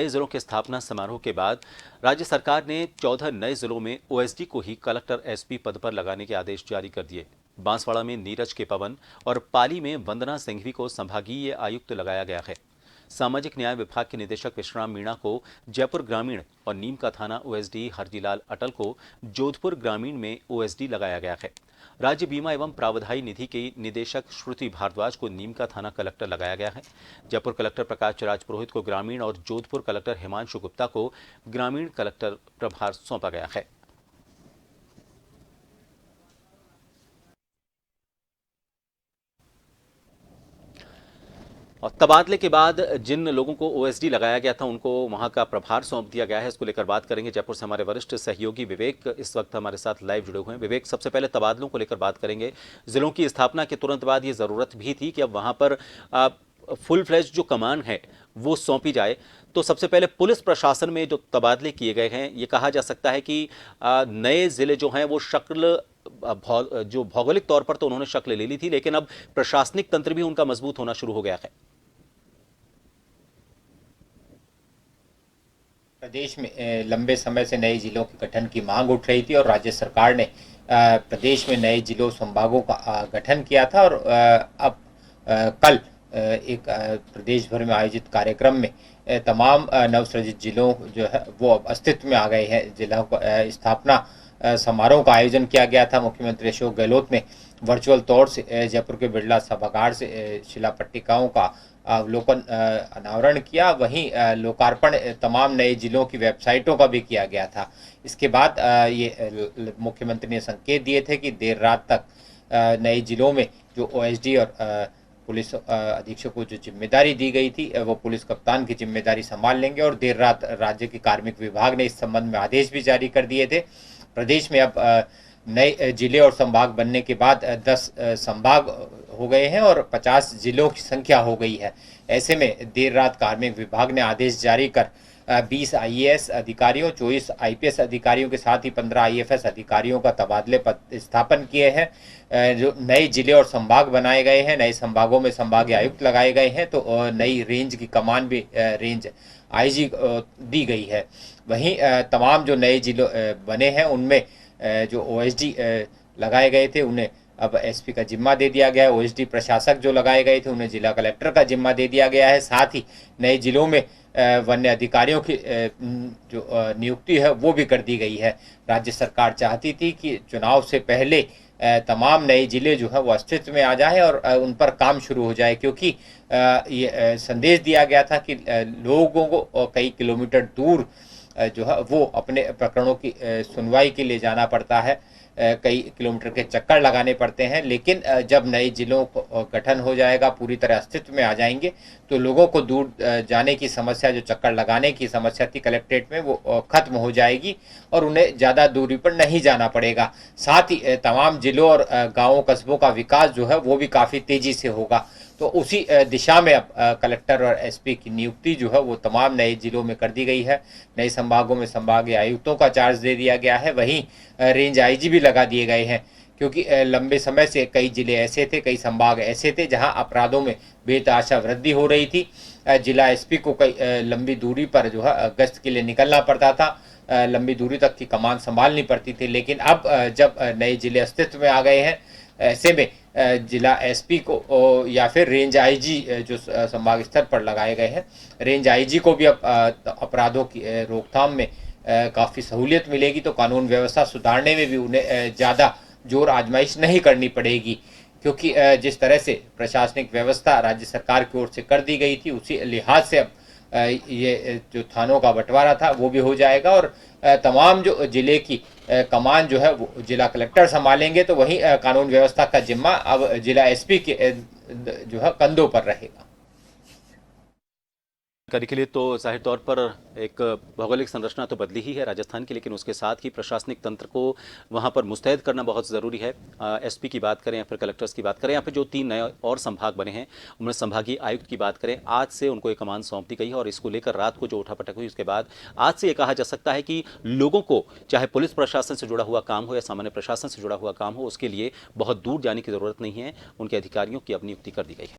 नए जिलों के स्थापना समारोह के बाद राज्य सरकार ने 14 नए जिलों में ओएसडी को ही कलेक्टर एसपी पद पर लगाने के आदेश जारी कर दिए। बांसवाड़ा में नीरज के पवन और पाली में वंदना सिंघवी को संभागीय आयुक्त लगाया गया है। सामाजिक न्याय विभाग के निदेशक विश्राम मीणा को जयपुर ग्रामीण और नीम का थाना ओएसडी हरजीलाल अटल को जोधपुर ग्रामीण में ओएसडी लगाया गया है। राज्य बीमा एवं प्रावधायी निधि के निदेशक श्रुति भारद्वाज को नीम का थाना कलेक्टर लगाया गया है। जयपुर कलेक्टर प्रकाश राज पुरोहित को ग्रामीण और जोधपुर कलेक्टर हिमांशु गुप्ता को ग्रामीण कलेक्टर प्रभार सौंपा गया है। और तबादले के बाद जिन लोगों को ओएसडी लगाया गया था उनको वहां का प्रभार सौंप दिया गया है। इसको लेकर बात करेंगे। जयपुर से हमारे वरिष्ठ सहयोगी विवेक इस वक्त हमारे साथ लाइव जुड़े हुए हैं। विवेक, सबसे पहले तबादलों को लेकर बात करेंगे। जिलों की स्थापना के तुरंत बाद ये जरूरत भी थी कि अब वहां पर फुल फ्लैश जो कमान है वो सौंपी जाए। तो सबसे पहले पुलिस प्रशासन में जो तबादले किए गए हैं, ये कहा जा सकता है कि नए जिले जो हैं वो शक्ल जो भौगोलिक तौर पर तो उन्होंने शक्ल ले ली थी, लेकिन अब प्रशासनिक तंत्र भी उनका मजबूत होना शुरू हो गया है। प्रदेश में लंबे समय से नए जिलों के गठन की मांग उठ रही थी और राज्य सरकार ने प्रदेश में नए जिलों संभागों का गठन किया था और अब कल एक प्रदेश भर में आयोजित कार्यक्रम में तमाम नवसृजित जिलों जो है वो अब अस्तित्व में आ गए हैं। जिला स्थापना समारोह का आयोजन किया गया था। मुख्यमंत्री अशोक गहलोत ने वर्चुअल तौर से जयपुर के बिरला सभागार से शिला पट्टिकाओं का अवलोकन अनावरण किया। वहीं लोकार्पण तमाम नए जिलों की वेबसाइटों का भी किया गया था। इसके बाद ये मुख्यमंत्री ने संकेत दिए थे कि देर रात तक नए जिलों में जो ओएसडी और पुलिस अधीक्षक को जो जिम्मेदारी दी गई थी वो पुलिस कप्तान की जिम्मेदारी संभाल लेंगे और देर रात राज्य के कार्मिक विभाग ने इस संबंध में आदेश भी जारी कर दिए थे। प्रदेश में अब नए जिले और संभाग बनने के बाद 10 संभाग हो गए हैं और 50 जिलों की संख्या हो गई है। ऐसे में देर रात कार्मिक विभाग ने आदेश जारी कर 20 आईएएस अधिकारियों, 24 आईपीएस अधिकारियों के साथ ही 15 आईएफएस अधिकारियों का तबादले स्थापन किए हैं। जो नए जिले और संभाग बनाए गए हैं, नए संभागों में संभागीय आयुक्त लगाए गए हैं, तो नई रेंज की कमान भी रेंज आईजी दी गई है। वहीं तमाम जो नए जिलों बने हैं उनमें जो ओएसडी लगाए गए थे उन्हें अब एसपी का जिम्मा दे दिया गया है। ओएसडी प्रशासक जो लगाए गए थे उन्हें जिला कलेक्टर का जिम्मा दे दिया गया है। साथ ही नए जिलों में वन्य अधिकारियों की जो नियुक्ति है वो भी कर दी गई है। राज्य सरकार चाहती थी कि चुनाव से पहले तमाम नए जिले जो है वो अस्तित्व में आ जाए और उन पर काम शुरू हो जाए, क्योंकि ये संदेश दिया गया था कि लोगों को कई किलोमीटर दूर जो है वो अपने प्रकरणों की सुनवाई के लिए जाना पड़ता है, कई किलोमीटर के चक्कर लगाने पड़ते हैं। लेकिन जब नए जिलों को गठन हो जाएगा, पूरी तरह अस्तित्व में आ जाएंगे, तो लोगों को दूर जाने की समस्या, जो चक्कर लगाने की समस्या थी कलेक्ट्रेट में, वो खत्म हो जाएगी और उन्हें ज़्यादा दूरी पर नहीं जाना पड़ेगा। साथ ही तमाम जिलों और गाँवों कस्बों का विकास जो है वो भी काफ़ी तेज़ी से होगा। तो उसी दिशा में अब कलेक्टर और एसपी की नियुक्ति जो है वो तमाम नए जिलों में कर दी गई है। नए संभागों में संभागीय आयुक्तों का चार्ज दे दिया गया है। वहीं रेंज आईजी भी लगा दिए गए हैं, क्योंकि लंबे समय से कई जिले ऐसे थे, कई संभाग ऐसे थे जहां अपराधों में बेतहाशा वृद्धि हो रही थी। जिला एसपी को कई लंबी दूरी पर जो है गश्त के लिए निकलना पड़ता था, लंबी दूरी तक की कमान संभालनी पड़ती थी। लेकिन अब जब नए जिले अस्तित्व में आ गए हैं, ऐसे में जिला एसपी को या फिर रेंज आईजी जो संभाग स्तर पर लगाए गए हैं, रेंज आईजी को भी अब अपराधों की रोकथाम में काफ़ी सहूलियत मिलेगी। तो कानून व्यवस्था सुधारने में भी उन्हें ज़्यादा जोर आजमाइश नहीं करनी पड़ेगी, क्योंकि जिस तरह से प्रशासनिक व्यवस्था राज्य सरकार की ओर से कर दी गई थी, उसी लिहाज से अब ये जो थानों का बंटवारा था वो भी हो जाएगा और तमाम जो जिले की कमान जो है वो जिला कलेक्टर संभालेंगे। तो वहीं कानून व्यवस्था का जिम्मा अब जिला एसपी के जो है कंधों पर रहेगा। करने के लिए तो जाहिर तौर पर एक भौगोलिक संरचना तो बदली ही है राजस्थान की, लेकिन उसके साथ ही प्रशासनिक तंत्र को वहां पर मुस्तैद करना बहुत ज़रूरी है। एसपी की बात करें या फिर कलेक्टर्स की बात करें या फिर जो 3 नए और संभाग बने हैं उनमें संभागीय आयुक्त की बात करें, आज से उनको एक कमान सौंप दी गई है और इसको लेकर रात को जो उठापटक हुई उसके बाद आज से ये कहा जा सकता है कि लोगों को चाहे पुलिस प्रशासन से जुड़ा हुआ काम हो या सामान्य प्रशासन से जुड़ा हुआ काम हो, उसके लिए बहुत दूर जाने की ज़रूरत नहीं है। उनके अधिकारियों की अब नियुक्ति कर दी गई है।